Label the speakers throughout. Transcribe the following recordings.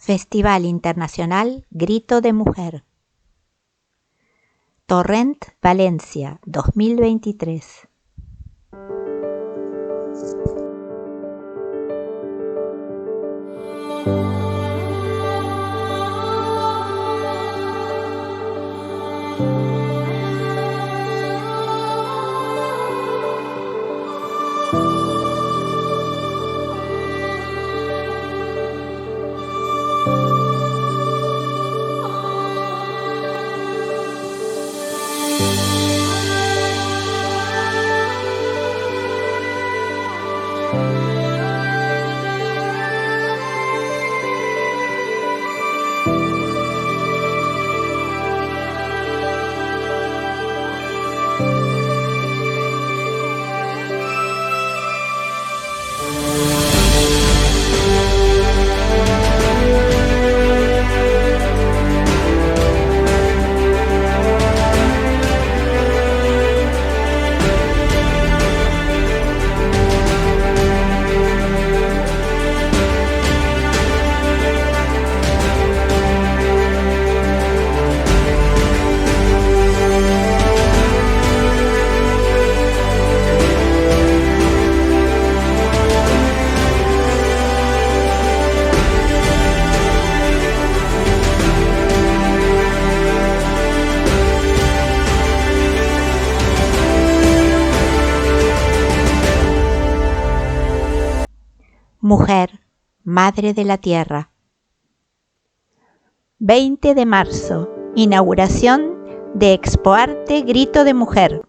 Speaker 1: Festival Internacional Grito de Mujer. Torrent, Valencia, 2023. Mujer, Madre de la Tierra. 20 de marzo, inauguración de Expoarte Grito de Mujer.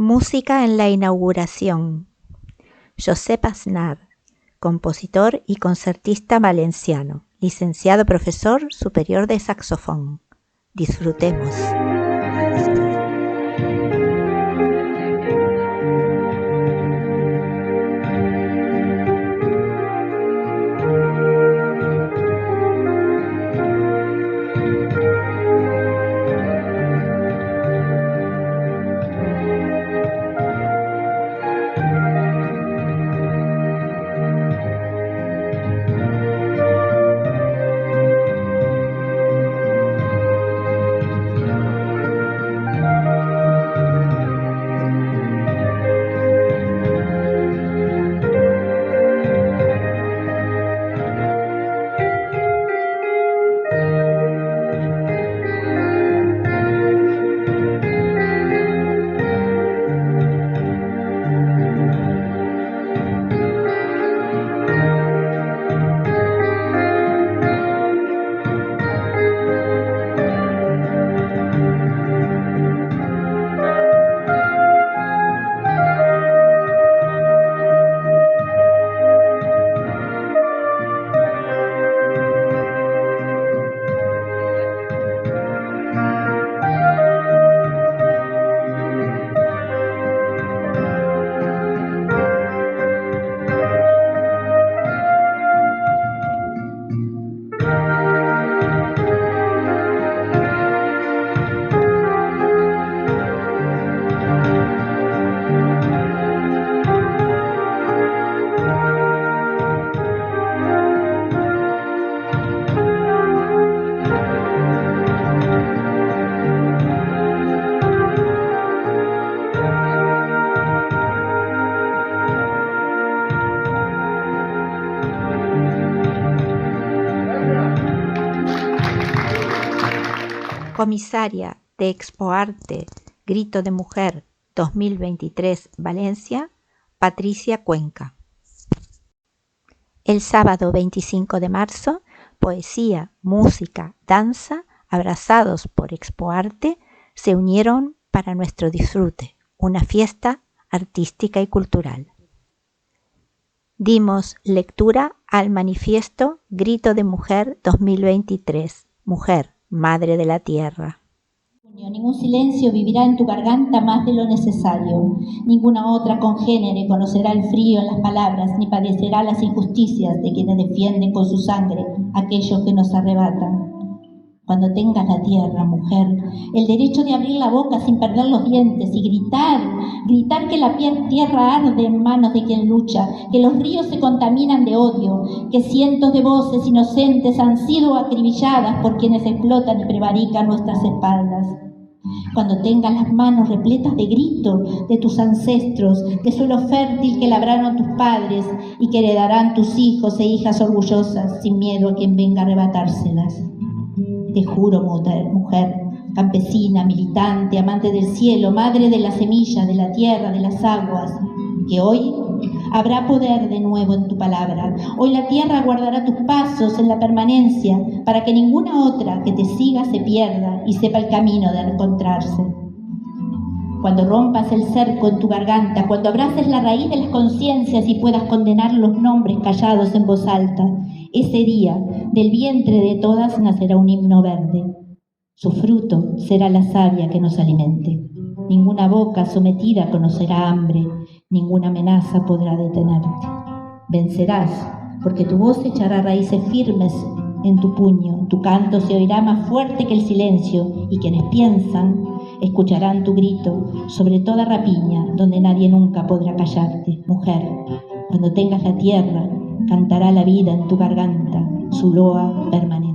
Speaker 1: Música en la inauguración. Josep Aznar, compositor y concertista valenciano, licenciado profesor superior de saxofón. Disfrutemos. Comisaria de Expoarte Grito de Mujer 2023 Valencia, Patricia Cuenca. El sábado 25 de marzo, poesía, música, danza, abrazados por Expoarte, se unieron para nuestro disfrute, una fiesta artística y cultural. Dimos lectura al manifiesto Grito de Mujer 2023, Mujer, Madre de la Tierra.
Speaker 2: Ningún silencio vivirá en tu garganta más de lo necesario. Ninguna otra congénere conocerá el frío en las palabras, ni padecerá las injusticias de quienes defienden con su sangre a aquellos que nos arrebatan. Cuando tengas la tierra, mujer, el derecho de abrir la boca sin perder los dientes y gritar que la tierra arde en manos de quien lucha, que los ríos se contaminan de odio, que cientos de voces inocentes han sido acribilladas por quienes explotan y prevarican nuestras espaldas. Cuando tengas las manos repletas de grito de tus ancestros, de suelo fértil que labraron tus padres y que heredarán tus hijos e hijas orgullosas, sin miedo a quien venga a arrebatárselas. Te juro, mujer, campesina, militante, amante del cielo, madre de la semilla, de la tierra, de las aguas, que hoy habrá poder de nuevo en tu palabra. Hoy la tierra guardará tus pasos en la permanencia para que ninguna otra que te siga se pierda y sepa el camino de encontrarse. Cuando rompas el cerco en tu garganta, cuando abraces la raíz de las conciencias y puedas condenar los nombres callados en voz alta, ese día del vientre de todas nacerá un himno verde. Su fruto será la savia que nos alimente. Ninguna boca sometida conocerá hambre, ninguna amenaza podrá detenerte. Vencerás, porque tu voz echará raíces firmes en tu puño, tu canto se oirá más fuerte que el silencio, y quienes piensan escucharán tu grito sobre toda rapiña, donde nadie nunca podrá callarte. Mujer, cuando tengas la tierra, cantará la vida en tu garganta, su loa permanente.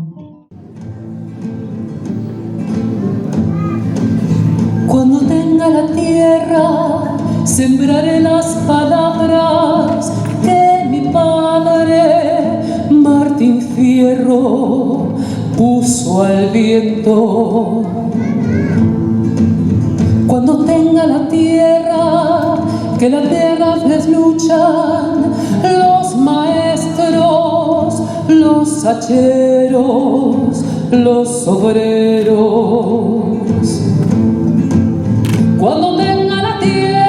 Speaker 3: Cuando tenga la tierra, sembraré las palabras que mi padre, Martín Fierro, puso al viento. Cuando tenga la tierra, que la tierra les luchan los maestros, los hacheros, los obreros. Cuando tenga la tierra,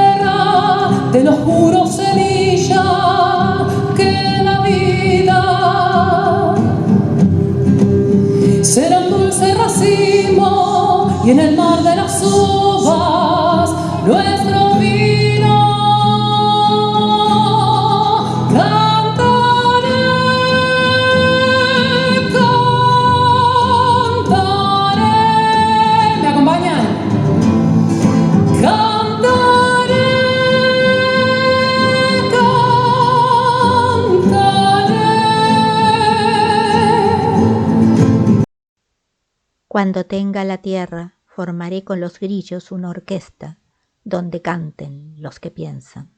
Speaker 3: y en el mar de las uvas nuestro vino. Cantaré, cantaré. ¿Me acompañan? Cantaré, cantaré.
Speaker 1: Cuando tenga la tierra, formaré con los grillos una orquesta donde canten los que piensan.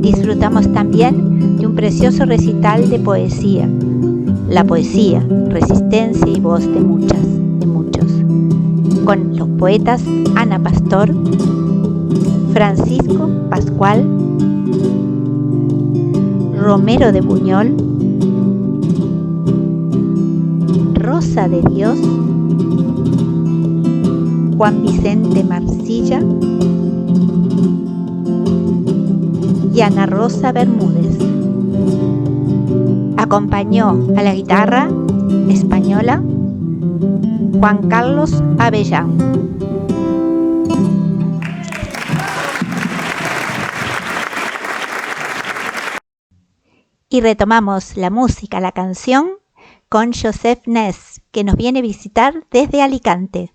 Speaker 1: Disfrutamos también de un precioso recital de poesía. La poesía, resistencia y voz de muchas, de muchos. Con los poetas Ana Pastor, Francisco Pascual, Romero de Buñol, Rosa de Dios, Juan Vicente Marcilla y Ana Rosa Bermúdez. Acompañó a la guitarra española Juan Carlos Avellán. Y retomamos la música, la canción, con Joseph Ness, que nos viene a visitar desde Alicante.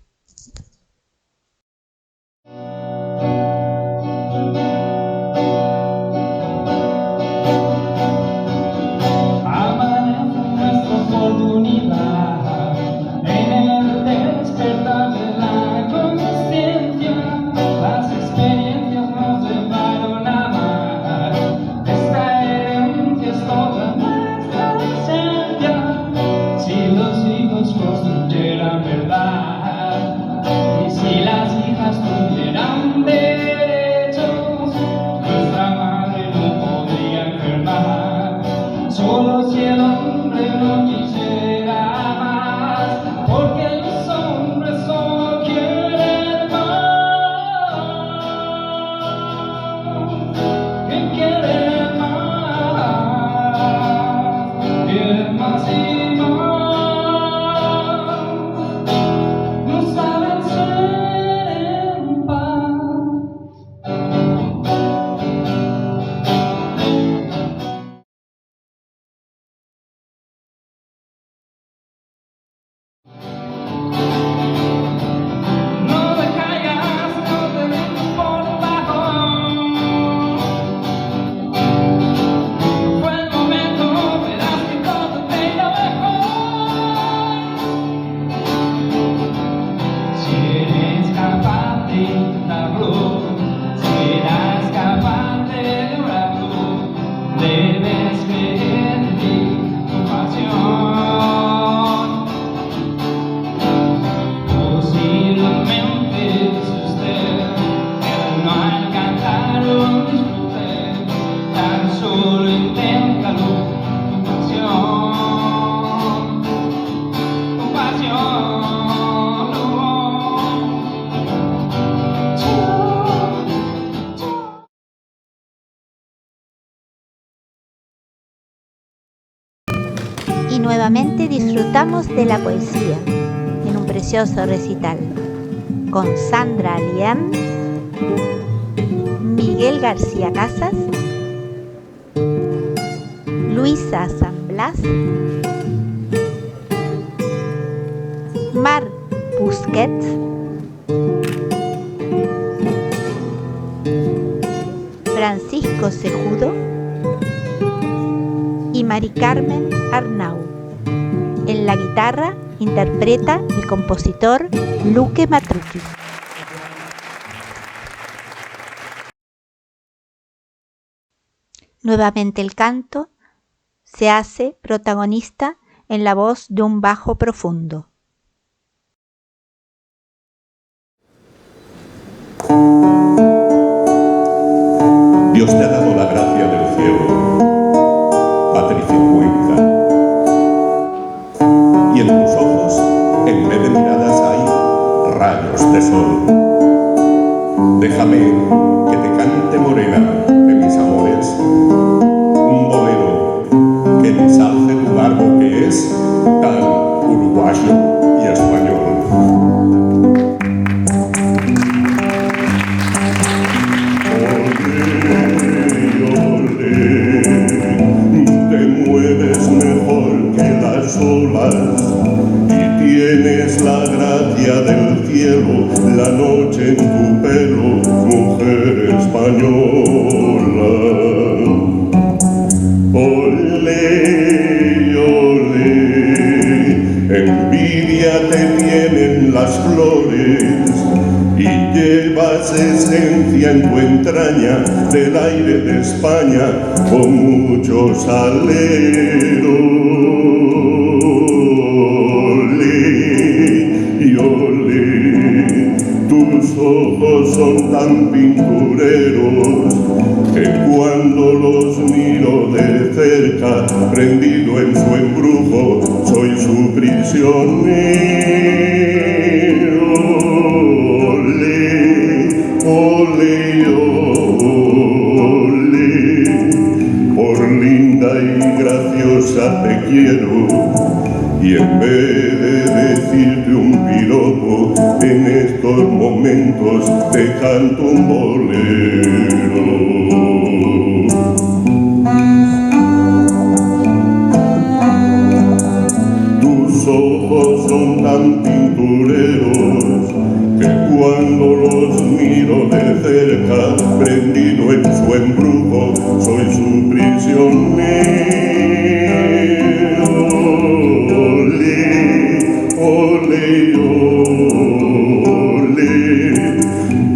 Speaker 1: Y nuevamente disfrutamos de la poesía en un precioso recital con Sandra Alián, Miguel García Casas, Luisa San Blas, Mar Busquets, Francisco Cejudo y Mari Carmen Arnau. En la guitarra interpreta el compositor Luque Matrucchi. Nuevamente el canto se hace protagonista en la voz de un bajo profundo.
Speaker 4: Dios te ha dado la gracia del cielo, Patricia Cuenca, y en tus ojos, en vez de miradas, hay rayos de sol. Déjame que te cante, morena de mis amores, un bolero que ensalce tu barco que es tan uruguayo y español. tienes la gracia del cielo, la noche en tu pelo, mujer española. Olé, olé, envidia te tienen las flores y llevas esencia en tu entraña del aire de España con muchos aleros. Tus ojos son tan pintureros que cuando los miro de cerca, prendido en su embrujo, soy su prisionero. Ole, ole, por linda y graciosa te quiero. Y en vez de decirte un piropo, en estos momentos te canto un bolero. Tus ojos son tan pintureros que cuando los miro de cerca, prendido en su embrujo, soy su prisionero. Ole, ole,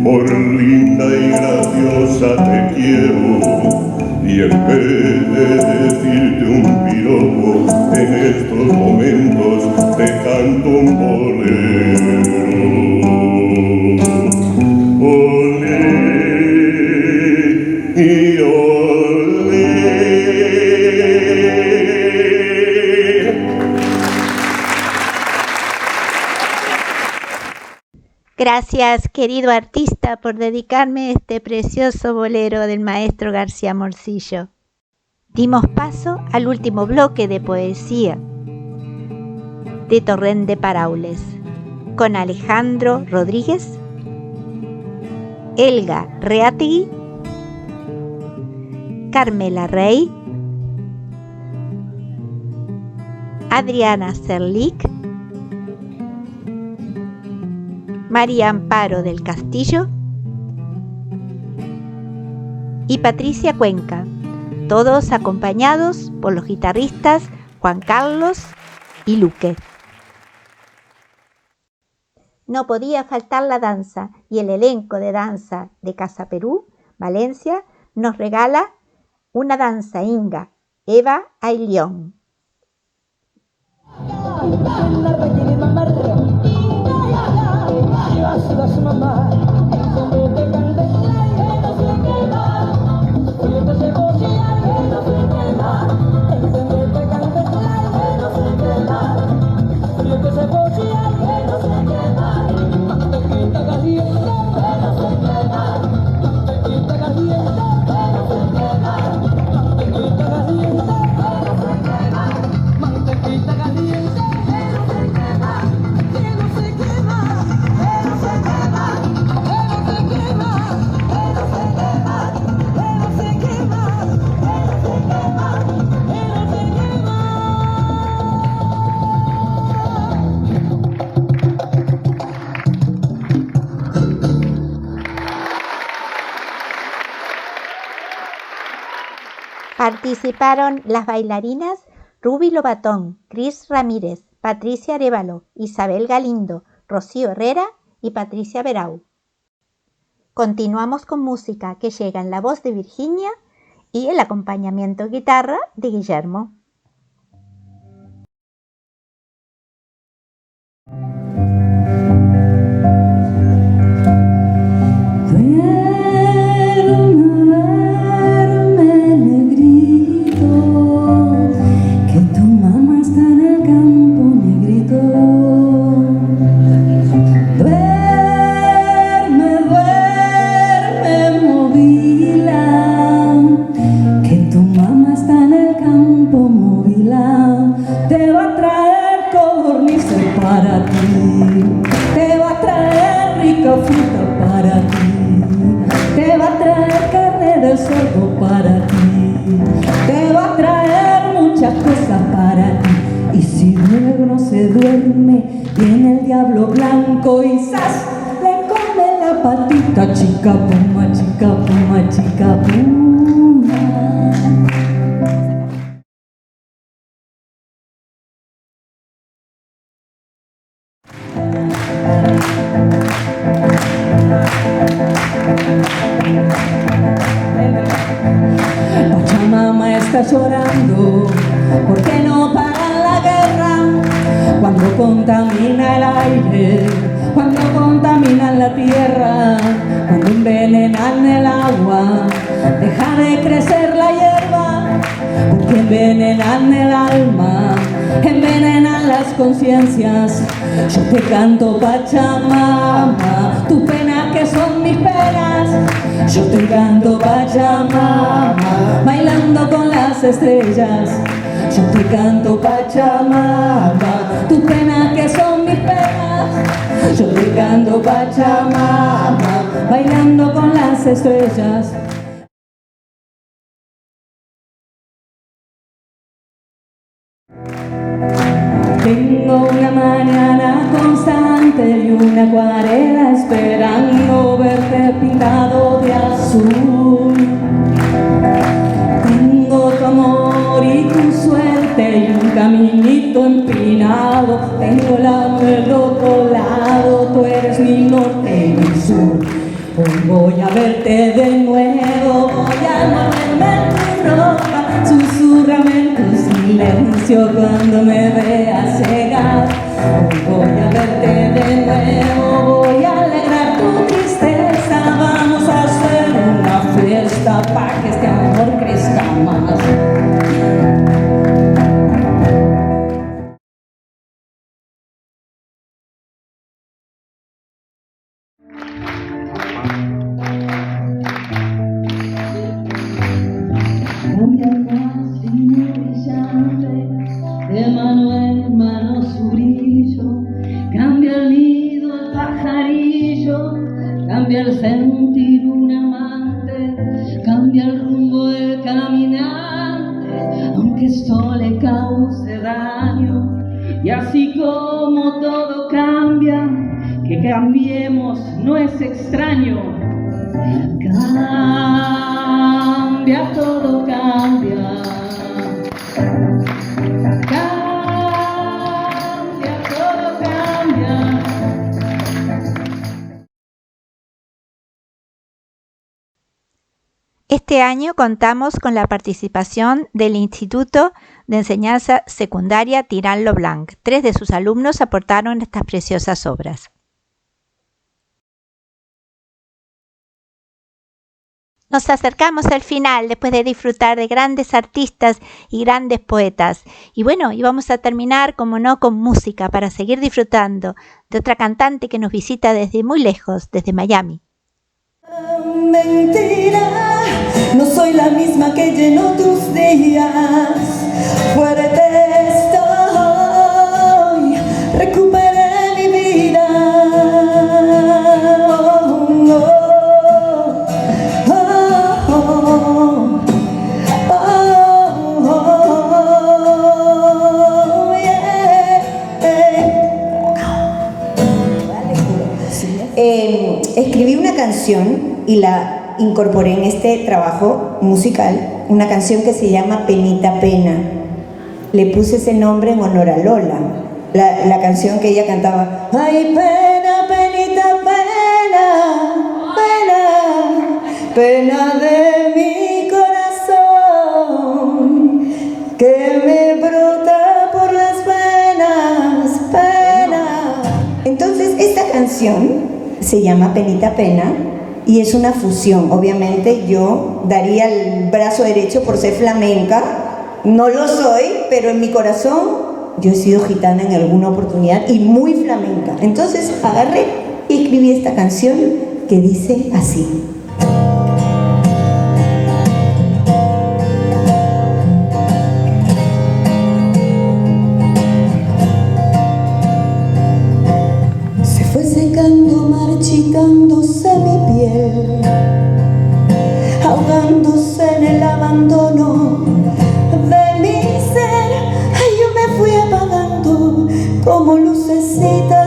Speaker 4: por linda y graciosa te quiero, y en vez de decirte un piropo, en estos momentos te canto un bolero. Ole, y ole.
Speaker 1: Gracias, querido artista, por dedicarme este precioso bolero del maestro García Morcillo. Dimos paso al último bloque de poesía de Torrent de Paraules, con Alejandro Rodríguez, Elga Reategui, Carmela Rey, Adriana Serlich, María Amparo del Castillo y Patricia Cuenca, todos acompañados por los guitarristas Juan Carlos y Luque. No podía faltar la danza, y el elenco de danza de Casa Perú, Valencia, nos regala una danza inga, Eva Ayllón. Participaron las bailarinas Ruby Lobatón, Cris Ramírez, Patricia Arévalo, Isabel Galindo, Rocío Herrera y Patricia Berau. Continuamos con música que llega en la voz de Virginia y el acompañamiento de guitarra de Guillermo.
Speaker 3: Viene el diablo blanco y ¡zas! Le come la patita, chica puma, chica puma, chica puma. Pachamama está llorando porque no paran la guerra. Cuando contaminan el aire, cuando contaminan la tierra, cuando envenenan el agua, deja de crecer la hierba, porque envenenan el alma, envenenan las conciencias. Yo te canto Pachamama, tus penas que son mis penas. Yo te canto Pachamama, bailando con las estrellas. Yo te canto Pachamama, tus penas que son mis penas. Yo te canto Pachamama, bailando con las estrellas. Tengo una mañana constante y una acuarela esperando verte pintado de azul. Tengo tu amor y tu suerte y un caminito empinado. Tengo el amor del otro lado, tú eres mi norte y mi sur. Hoy voy a verte de nuevo, voy a moverme en tu ropa, susúrrame en tu silencio cuando me veas llegar. Hoy voy a verte de nuevo, voy a alegrar tu tristeza. Vamos a hacer una fiesta para que este amor crezca más. Cambia el más fino brillante, de mano en mano su brillo. Cambia el nido el pajarillo, cambia el sentir un amante, cambia el rumbo del caminante, aunque esto le cause daño. Y así como todo cambia, que cambiemos no es extraño. Cambia, todo cambia. Cambia, todo cambia.
Speaker 1: Este año contamos con la participación del Instituto de Enseñanza Secundaria Tirán Lo Blanc. 3 de sus alumnos aportaron estas preciosas obras. Nos acercamos al final después de disfrutar de grandes artistas y grandes poetas. Y bueno, y vamos a terminar, como no, con música para seguir disfrutando de otra cantante que nos visita desde muy lejos, desde Miami.
Speaker 5: Mentira, no soy la misma que llenó tus días. Fuerte estoy, recuperé mi vida. Escribí una canción y la incorporé en este trabajo musical, una canción que se llama Penita Pena. Le puse ese nombre en honor a Lola, la canción que ella cantaba. Ay, pena, penita, pena, pena, pena de mi corazón, que me brota por las penas, pena. Entonces, esta canción se llama Penita Pena y es una fusión. Obviamente yo daría el brazo derecho por ser flamenca, no lo soy, pero en mi corazón yo he sido gitana en alguna oportunidad y muy flamenca. Entonces agarré y escribí esta canción que dice así. Marchitándose mi piel, ahogándose en el abandono de mi ser. Ay, yo me fui apagando como lucecita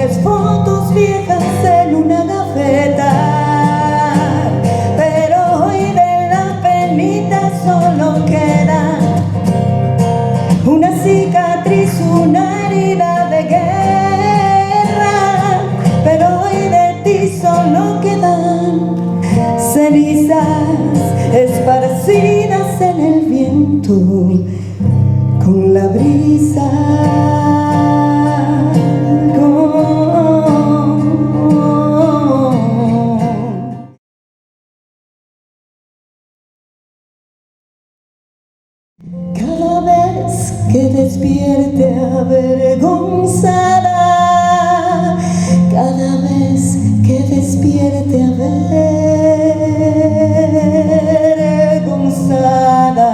Speaker 5: tienes fotos viejas en una gaveta, pero hoy de la penita solo queda una cicatriz, una herida de guerra, pero hoy de ti solo quedan cenizas esparcidas en el viento con la brisa. Cada vez que despierte avergonzada, cada vez que despierte avergonzada,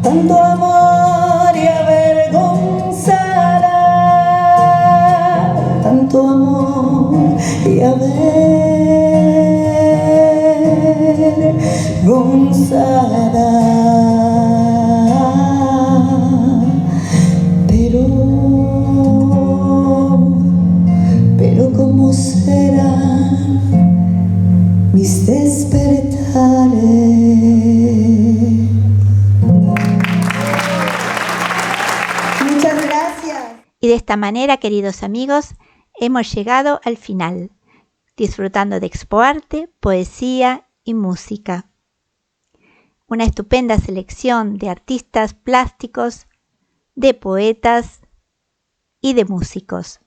Speaker 5: tanto amor y avergonzada, tanto amor y avergonzada, pero ¿cómo serán mis despertares? Muchas gracias.
Speaker 1: Y de esta manera, queridos amigos, hemos llegado al final, disfrutando de Expoarte, poesía y música. Una estupenda selección de artistas plásticos, de poetas y de músicos.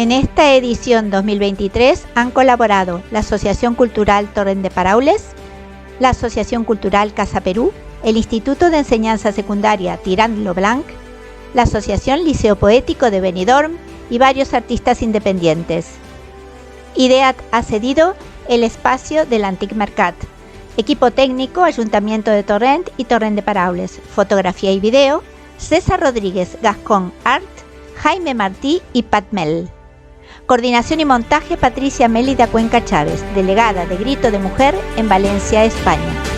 Speaker 1: En esta edición 2023 han colaborado la Asociación Cultural Torrent de Paraules, la Asociación Cultural Casa Perú, el Instituto de Enseñanza Secundaria Tirant lo Blanc, la Asociación Liceo Poético de Benidorm y varios artistas independientes. IDEAT ha cedido el espacio del Antic Mercat. Equipo técnico, Ayuntamiento de Torrent y Torrent de Paraules. Fotografía y video, César Rodríguez, Gascón Art, Jaime Martí y Pat Mel. Coordinación y montaje, Patricia Mélida Cuenca Chávez, delegada de Grito de Mujer en Valencia, España.